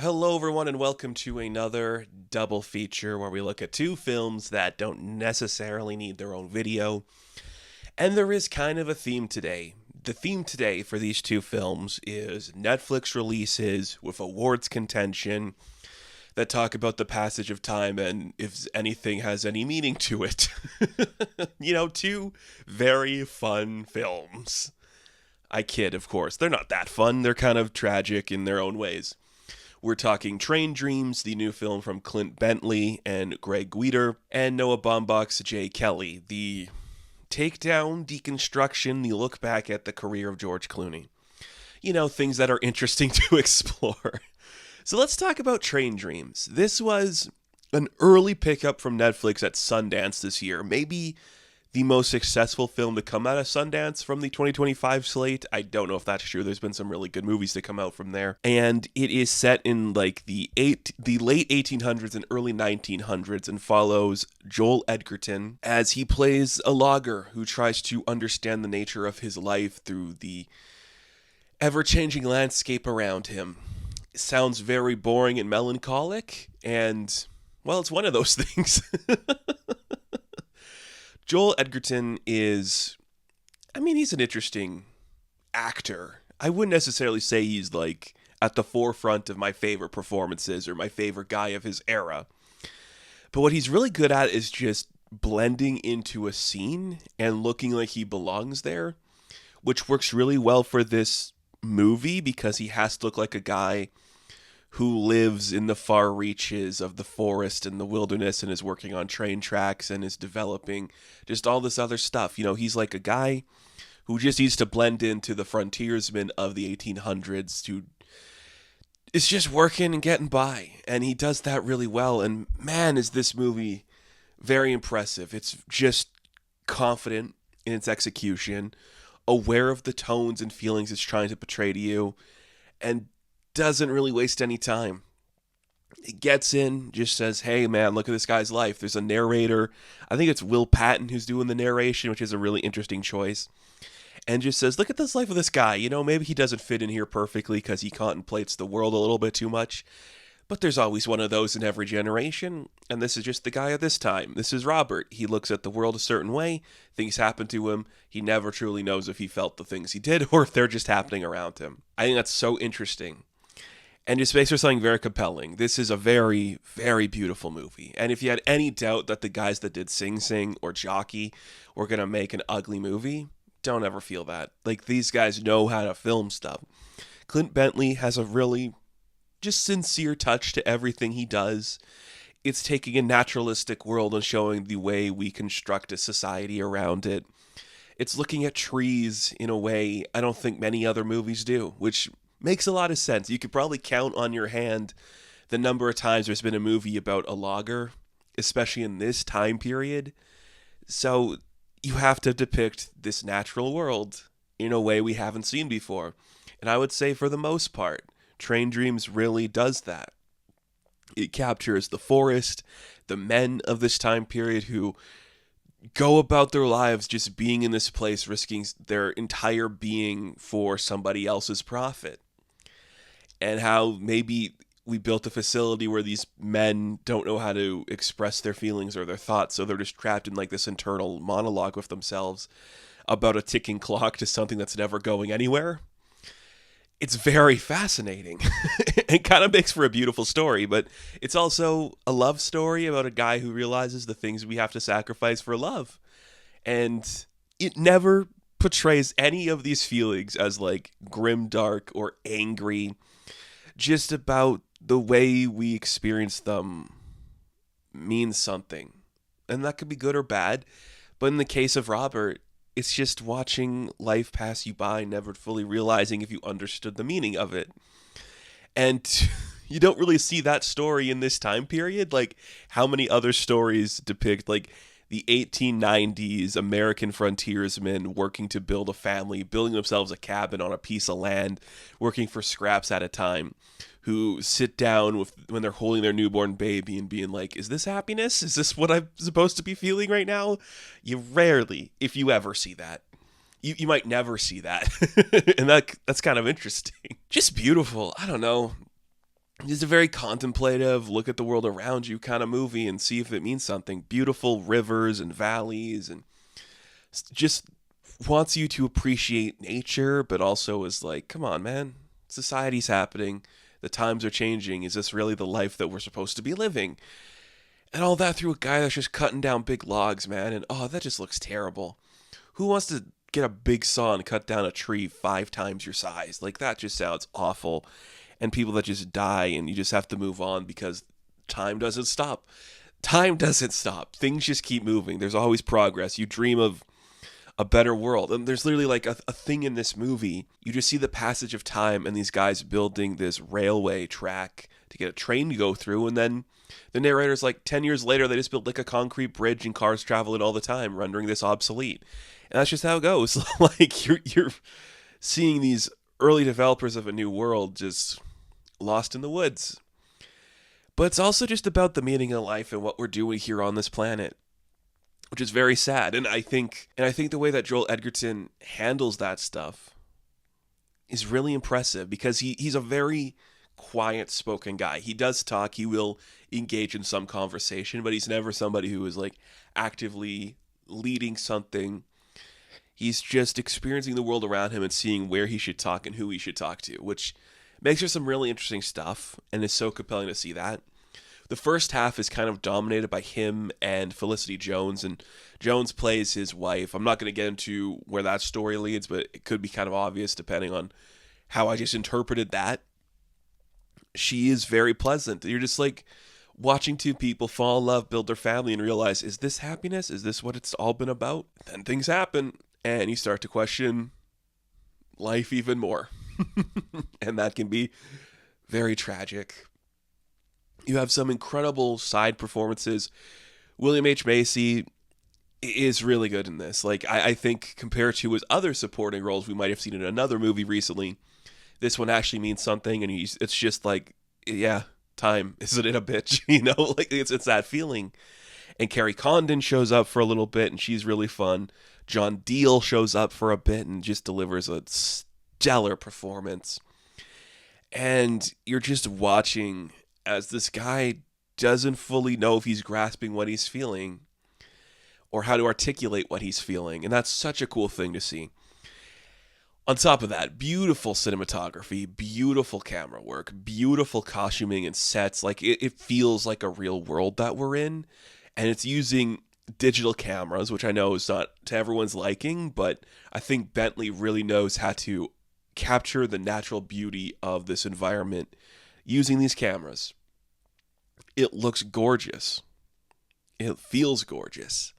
Hello, everyone, and welcome to another double feature where we look at two films that don't necessarily need their own video. And there is kind of a theme today. The theme today for these two films is Netflix releases with awards contention that talk about the passage of time and if anything has any meaning to it. Two very fun films. I kid, of course. They're not that fun, they're kind of tragic in their own ways. We're talking Train Dreams, the new film from Clint Bentley and Greg Guider, and Noah Baumbach's Jay Kelly, the takedown, deconstruction, the look back at the career of George Clooney. Things that are interesting to explore. So let's talk about Train Dreams. This was an early pickup from Netflix at Sundance this year. Maybe the most successful film to come out of Sundance from the 2025 slate. I don't know if that's true. There's been some really good movies to come out from there. And it is set in like the late 1800s and early 1900s and follows Joel Edgerton as he plays a logger who tries to understand the nature of his life through the ever-changing landscape around him. It sounds very boring and melancholic, and, well, it's one of those things. Joel Edgerton he's an interesting actor. I wouldn't necessarily say he's like at the forefront of my favorite performances or my favorite guy of his era. But what he's really good at is just blending into a scene and looking like he belongs there, which works really well for this movie because he has to look like a guy who lives in the far reaches of the forest and the wilderness and is working on train tracks and is developing just all this other stuff. He's like a guy who just needs to blend into the frontiersmen of the 1800s who is just working and getting by. And he does that really well. And man, is this movie very impressive. It's just confident in its execution, aware of the tones and feelings it's trying to portray to you, and doesn't really waste any time. It gets in, just says, hey man, look at this guy's life. There's a narrator. I think it's Will Patton who's doing the narration, which is a really interesting choice. And just says, look at this life of this guy. Maybe he doesn't fit in here perfectly because he contemplates the world a little bit too much. But there's always one of those in every generation. And this is just the guy of this time. This is Robert. He looks at the world a certain way. Things happen to him. He never truly knows if he felt the things he did or if they're just happening around him. I think that's so interesting. And just makes for something very compelling. This is a very, very beautiful movie. And if you had any doubt that the guys that did Sing Sing or Jockey were going to make an ugly movie, don't ever feel that. Like, these guys know how to film stuff. Clint Bentley has a really just sincere touch to everything he does. It's taking a naturalistic world and showing the way we construct a society around it. It's looking at trees in a way I don't think many other movies do, which makes a lot of sense. You could probably count on your hand the number of times there's been a movie about a logger, especially in this time period. So you have to depict this natural world in a way we haven't seen before. And I would say for the most part, Train Dreams really does that. It captures the forest, the men of this time period who go about their lives just being in this place, risking their entire being for somebody else's profit. And how maybe we built a facility where these men don't know how to express their feelings or their thoughts, so they're just trapped in like this internal monologue with themselves about a ticking clock to something that's never going anywhere. It's very fascinating. It kind of makes for a beautiful story, but it's also a love story about a guy who realizes the things we have to sacrifice for love. And it never portrays any of these feelings as like grim, dark, or angry. Just about the way we experience them means something. And that could be good or bad. But in the case of Robert, it's just watching life pass you by, never fully realizing if you understood the meaning of it. And you don't really see that story in this time period. Like, how many other stories depict, like, the 1890s American frontiersmen working to build a family, building themselves a cabin on a piece of land, working for scraps at a time, who sit down when they're holding their newborn baby and being like, is this happiness? Is this what I'm supposed to be feeling right now? You rarely, if you ever, see that. You might never see that. And that's kind of interesting. Just beautiful. I don't know. It's a very contemplative, look at the world around you kind of movie and see if it means something. Beautiful rivers and valleys, and just wants you to appreciate nature, but also is like, come on, man, society's happening. The times are changing. Is this really the life that we're supposed to be living? And all that through a guy that's just cutting down big logs, man. And oh, that just looks terrible. Who wants to get a big saw and cut down a tree 5 times your size? Like, that just sounds awful. And people that just die and you just have to move on because time doesn't stop. Time doesn't stop. Things just keep moving. There's always progress. You dream of a better world. And there's literally like a thing in this movie. You just see the passage of time and these guys building this railway track to get a train to go through. And then the narrator's like, 10 years later, they just built like a concrete bridge and cars travel it all the time, rendering this obsolete. And that's just how it goes. Like, you're seeing these early developers of a new world just lost in the woods. But it's also just about the meaning of life and what we're doing here on this planet, which is very sad. And I think the way that Joel Edgerton handles that stuff is really impressive because he's a very quiet spoken guy. He does talk, he will engage in some conversation, but he's never somebody who is like actively leading something. He's just experiencing the world around him and seeing where he should talk and who he should talk to, which makes for some really interesting stuff and is so compelling to see that. The first half is kind of dominated by him and Felicity Jones, and Jones plays his wife. I'm not going to get into where that story leads, but it could be kind of obvious depending on how I just interpreted that. She is very pleasant. You're just like watching two people fall in love, build their family, and realize, is this happiness? Is this what it's all been about? Then things happen, and you start to question life even more. And that can be very tragic. You have some incredible side performances. William H. Macy is really good in this. Like, I think compared to his other supporting roles we might have seen in another movie recently, this one actually means something, and it's just like, yeah, time, isn't it a bitch? You know, like, it's that feeling. And Carrie Condon shows up for a little bit, and she's really fun. John Deal shows up for a bit and just delivers a stellar performance. And you're just watching as this guy doesn't fully know if he's grasping what he's feeling or how to articulate what he's feeling. And that's such a cool thing to see. On top of that, beautiful cinematography, beautiful camera work, beautiful costuming and sets. Like, it feels like a real world that we're in. And it's using digital cameras, which I know is not to everyone's liking, but I think Bentley really knows how to capture the natural beauty of this environment using these cameras. It looks gorgeous. It feels gorgeous.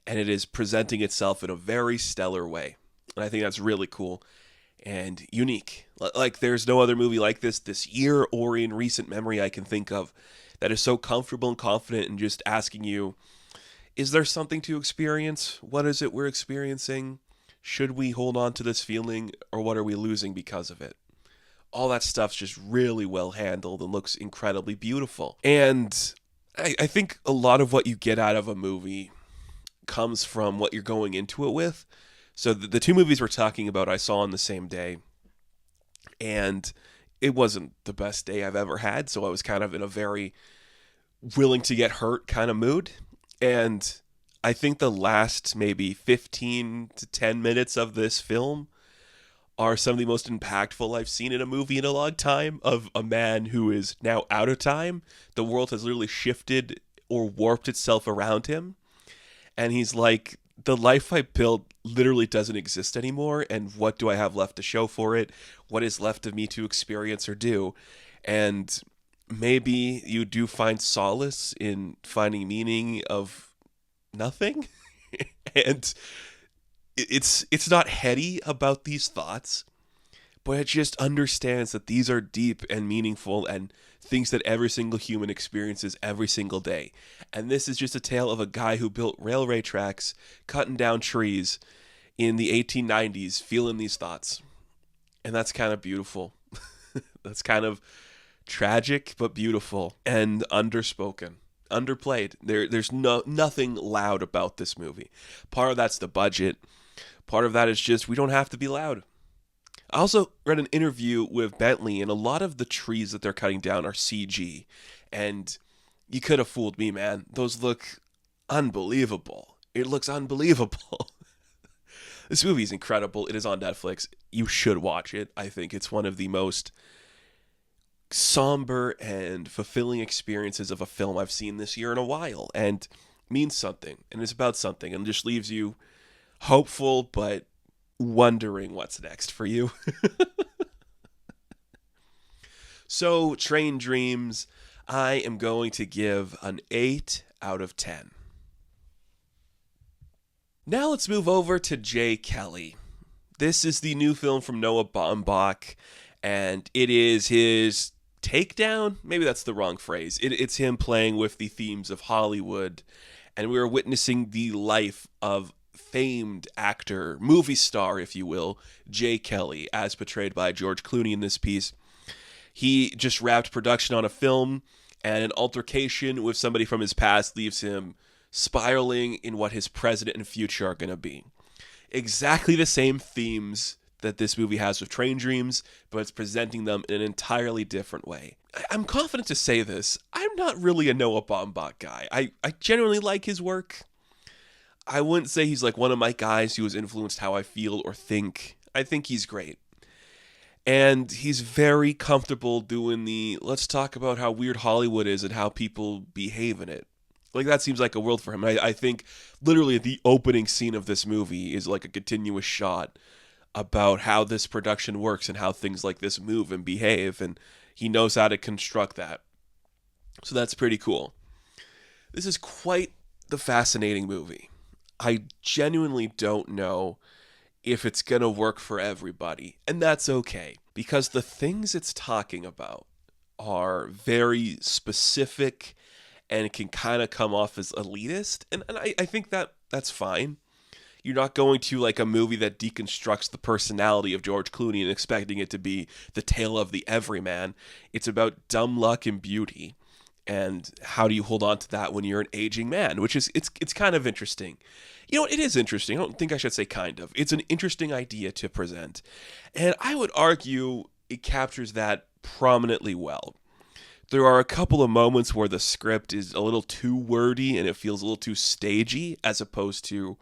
And it is presenting itself in a very stellar way. And I think that's really cool and unique. Like, there's no other movie like this year or in recent memory I can think of that is so comfortable and confident in just asking you, is there something to experience? What is it we're experiencing? Should we hold on to this feeling, or what are we losing because of it? All that stuff's just really well handled and looks incredibly beautiful. And I think a lot of what you get out of a movie comes from what you're going into it with. So the two movies we're talking about I saw on the same day, and it wasn't the best day I've ever had, so I was kind of in a very willing to get hurt kind of mood. And I think the last maybe 15 to 10 minutes of this film are some of the most impactful I've seen in a movie in a long time, of a man who is now out of time. The world has literally shifted or warped itself around him. And he's like, the life I built literally doesn't exist anymore. And what do I have left to show for it? What is left of me to experience or do? And maybe you do find solace in finding meaning of nothing. And it's not heady about these thoughts, but it just understands that these are deep and meaningful and things that every single human experiences every single day. And this is just a tale of a guy who built railway tracks, cutting down trees in the 1890s, feeling these thoughts. And that's kind of beautiful. That's kind of tragic, but beautiful and underspoken. Underplayed. There's nothing loud about this movie. Part of that's the budget. Part of that is just, we don't have to be loud. I also read an interview with Bentley, and a lot of the trees that they're cutting down are CG. And you could have fooled me, man. Those look unbelievable. It looks unbelievable. This movie is incredible. It is on Netflix. You should watch it. I think it's one of the most somber and fulfilling experiences of a film I've seen this year in a while, and means something, and it's about something, and just leaves you hopeful but wondering what's next for you. So, Train Dreams, I am going to give an 8 out of 10. Now let's move over to Jay Kelly. This is the new film from Noah Baumbach, and it is his takedown. Maybe that's the wrong phrase. It's him playing with the themes of Hollywood, and we are witnessing the life of famed actor, movie star, if you will, Jay Kelly, as portrayed by George Clooney in this piece. He just wrapped production on a film, and an altercation with somebody from his past leaves him spiraling in what his present and future are going to be. Exactly the same themes that this movie has with Train Dreams, but it's presenting them in an entirely different way. I'm confident to say this. I'm not really a Noah Baumbach guy. I genuinely like his work. I wouldn't say he's like one of my guys who has influenced how I feel or think. I think he's great. And he's very comfortable doing the, let's talk about how weird Hollywood is and how people behave in it. Like, that seems like a world for him. I think literally the opening scene of this movie is like a continuous shot about how this production works and how things like this move and behave, and he knows how to construct that. So that's pretty cool. This is quite the fascinating movie. I genuinely don't know if it's going to work for everybody, and that's okay, because the things it's talking about are very specific, and it can kind of come off as elitist, and I think that's fine. You're not going to like a movie that deconstructs the personality of George Clooney and expecting it to be the tale of the everyman. It's about dumb luck and beauty, and how do you hold on to that when you're an aging man, which is it's kind of interesting. You know, it is interesting. I don't think I should say kind of. It's an interesting idea to present, and I would argue it captures that prominently well. There are a couple of moments where the script is a little too wordy and it feels a little too stagey as opposed to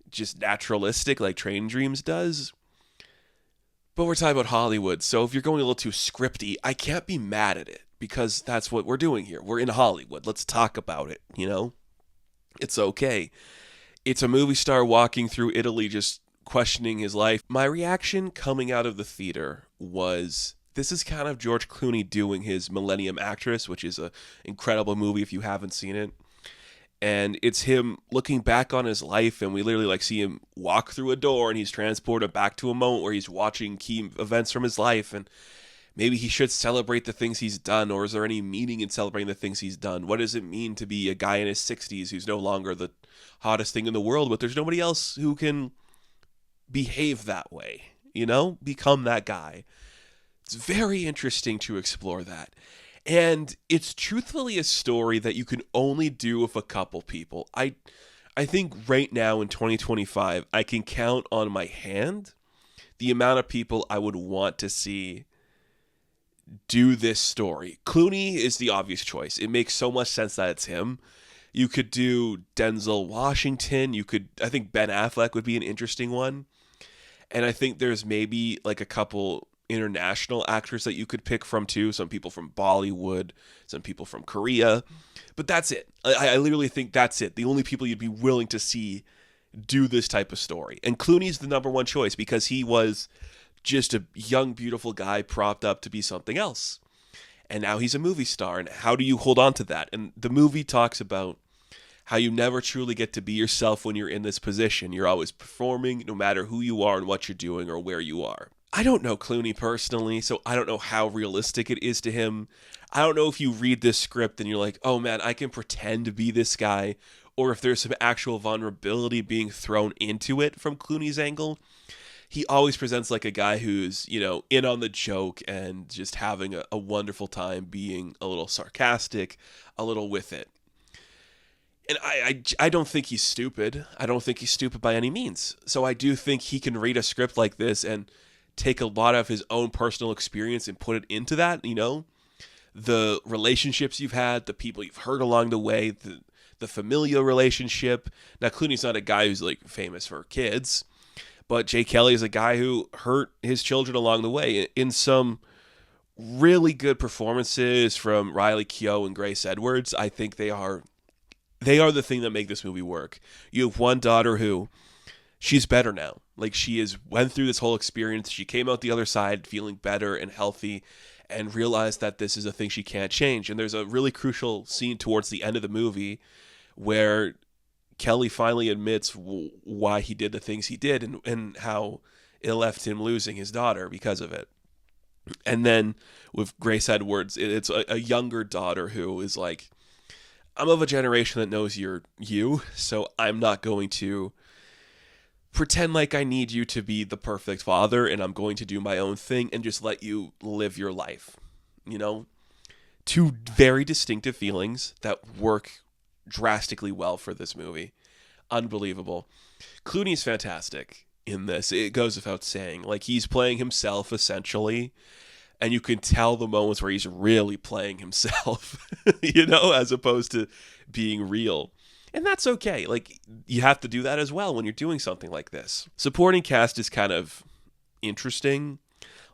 just naturalistic like Train Dreams does. But we're talking about Hollywood, so if you're going a little too scripty, I can't be mad at it, because that's what we're doing here. We're in Hollywood. Let's talk about it, you know? It's okay. It's a movie star walking through Italy just questioning his life. My reaction coming out of the theater was, this is kind of George Clooney doing his Millennium Actress, which is an incredible movie if you haven't seen it. And it's him looking back on his life, and we literally like see him walk through a door and he's transported back to a moment where he's watching key events from his life, and maybe he should celebrate the things he's done, or is there any meaning in celebrating the things he's done? What does it mean to be a guy in his 60s who's no longer the hottest thing in the world, but there's nobody else who can behave that way, you know, become that guy? It's very interesting to explore that. And it's truthfully a story that you can only do with a couple people. I think right now in 2025, I can count on my hand the amount of people I would want to see do this story. Clooney is the obvious choice. It makes so much sense that it's him. You could do Denzel Washington. I think Ben Affleck would be an interesting one. And I think there's maybe like a couple international actors that you could pick from too. Some people from Bollywood, some people from Korea. But that's it. I literally think that's it. The only people you'd be willing to see do this type of story. And Clooney's the number one choice because he was just a young, beautiful guy propped up to be something else. And now he's a movie star. And how do you hold on to that? And the movie talks about how you never truly get to be yourself when you're in this position. You're always performing, no matter who you are and what you're doing or where you are. I don't know Clooney personally, so I don't know how realistic it is to him. I don't know if you read this script and you're like, oh man, I can pretend to be this guy, or if there's some actual vulnerability being thrown into it from Clooney's angle. He always presents like a guy who's, you know, in on the joke and just having a wonderful time being a little sarcastic, a little with it. And I don't think he's stupid. I don't think he's stupid by any means. So I do think he can read a script like this and take a lot of his own personal experience and put it into that, the relationships you've had, the people you've hurt along the way, the familial relationship. Now, Clooney's not a guy who's like famous for kids, but Jay Kelly is a guy who hurt his children along the way in some really good performances from Riley Keough and Grace Edwards. I think they are the thing that make this movie work. You have one daughter who, she's better now. Like, she has went through this whole experience. She came out the other side feeling better and healthy and realized that this is a thing she can't change. And there's a really crucial scene towards the end of the movie where Kelly finally admits why he did the things he did and how it left him losing his daughter because of it. And then with Grace Edwards, it's a younger daughter who is like, I'm of a generation that knows you're you, so I'm not going to pretend like I need you to be the perfect father, and I'm going to do my own thing and just let you live your life. Two very distinctive feelings that work drastically well for this movie. Unbelievable. Clooney's fantastic in this. It goes without saying. Like, he's playing himself essentially, and you can tell the moments where he's really playing himself, as opposed to being real. And that's okay. Like, you have to do that as well when you're doing something like this. Supporting cast is kind of interesting.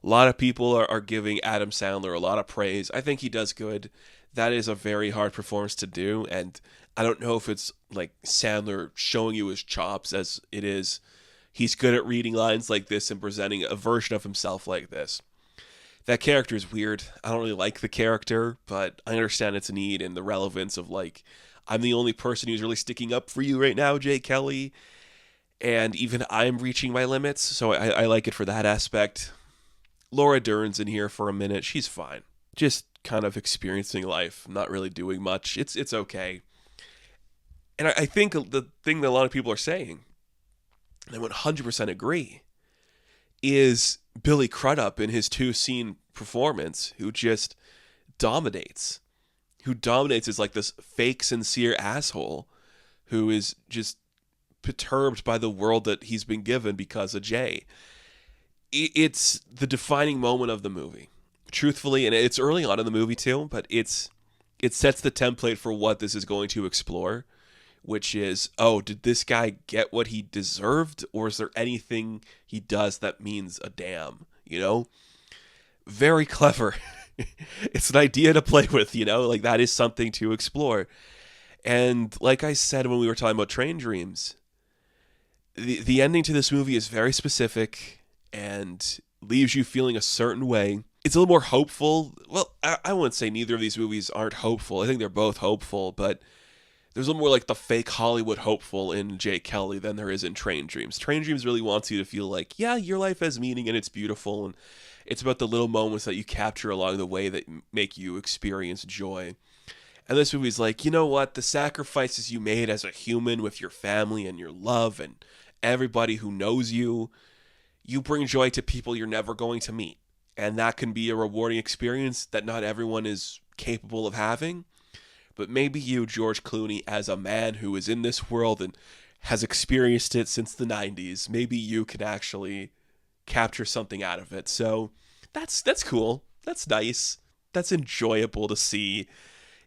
A lot of people are giving Adam Sandler a lot of praise. I think he does good. That is a very hard performance to do, and I don't know if it's like Sandler showing you his chops as it is. He's good at reading lines like this and presenting a version of himself like this. That character is weird. I don't really like the character, but I understand its need and the relevance of, like, I'm the only person who's really sticking up for you right now, Jay Kelly, and even I'm reaching my limits, so I like it for that aspect. Laura Dern's in here for a minute. She's fine. Just kind of experiencing life, not really doing much. It's okay. And I think the thing that a lot of people are saying, and I 100% agree, is Billy Crudup in his 2-scene performance, who just dominates. Who dominates as like this fake, sincere asshole who is just perturbed by the world that he's been given because of Jay. It's the defining moment of the movie, truthfully, and it's early on in the movie too, but it sets the template for what this is going to explore, which is, did this guy get what he deserved, or is there anything he does that means a damn, Very clever. It's an idea to play with, like that is something to explore. And like I said when we were talking about Train Dreams, the ending to this movie is very specific and leaves you feeling a certain way. It's a little more hopeful. Well, I wouldn't say neither of these movies aren't hopeful. I think they're both hopeful, but there's a little more like the fake Hollywood hopeful in Jay Kelly than there is in Train Dreams. Train Dreams really wants you to feel like, yeah, your life has meaning and it's beautiful, and it's about the little moments that you capture along the way that make you experience joy. And this movie's like, you know what? The sacrifices you made as a human with your family and your love and everybody who knows you bring joy to people you're never going to meet. And that can be a rewarding experience that not everyone is capable of having. But maybe you, George Clooney, as a man who is in this world and has experienced it since the 90s, maybe you can actually capture something out of it. So that's cool. That's nice. That's enjoyable to see.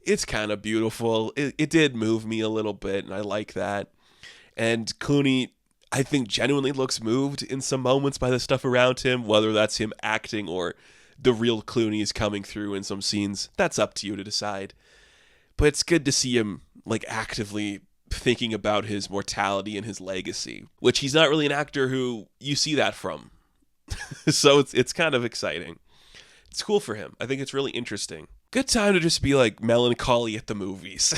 It's kind of beautiful. It did move me a little bit, and I like that. And Clooney, I think, genuinely looks moved in some moments by the stuff around him, whether that's him acting or the real Clooney is coming through in some scenes. That's up to you to decide. But it's good to see him like actively thinking about his mortality and his legacy, which he's not really an actor who you see that from. So it's kind of exciting. It's cool for him. I think it's really interesting. Good time to just be like melancholy at the movies.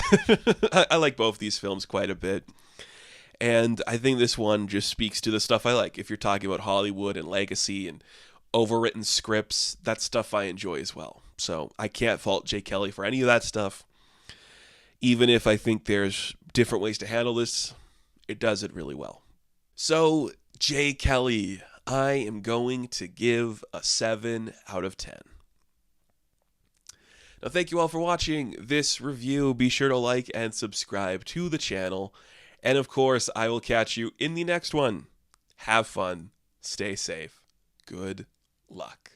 I like both these films quite a bit. And I think this one just speaks to the stuff I like. If you're talking about Hollywood and legacy and overwritten scripts, that's stuff I enjoy as well. So I can't fault Jay Kelly for any of that stuff. Even if I think there's different ways to handle this, it does it really well. So, Jay Kelly, I am going to give a 7 out of 10. Now, thank you all for watching this review. Be sure to like and subscribe to the channel. And of course, I will catch you in the next one. Have fun. Stay safe. Good luck.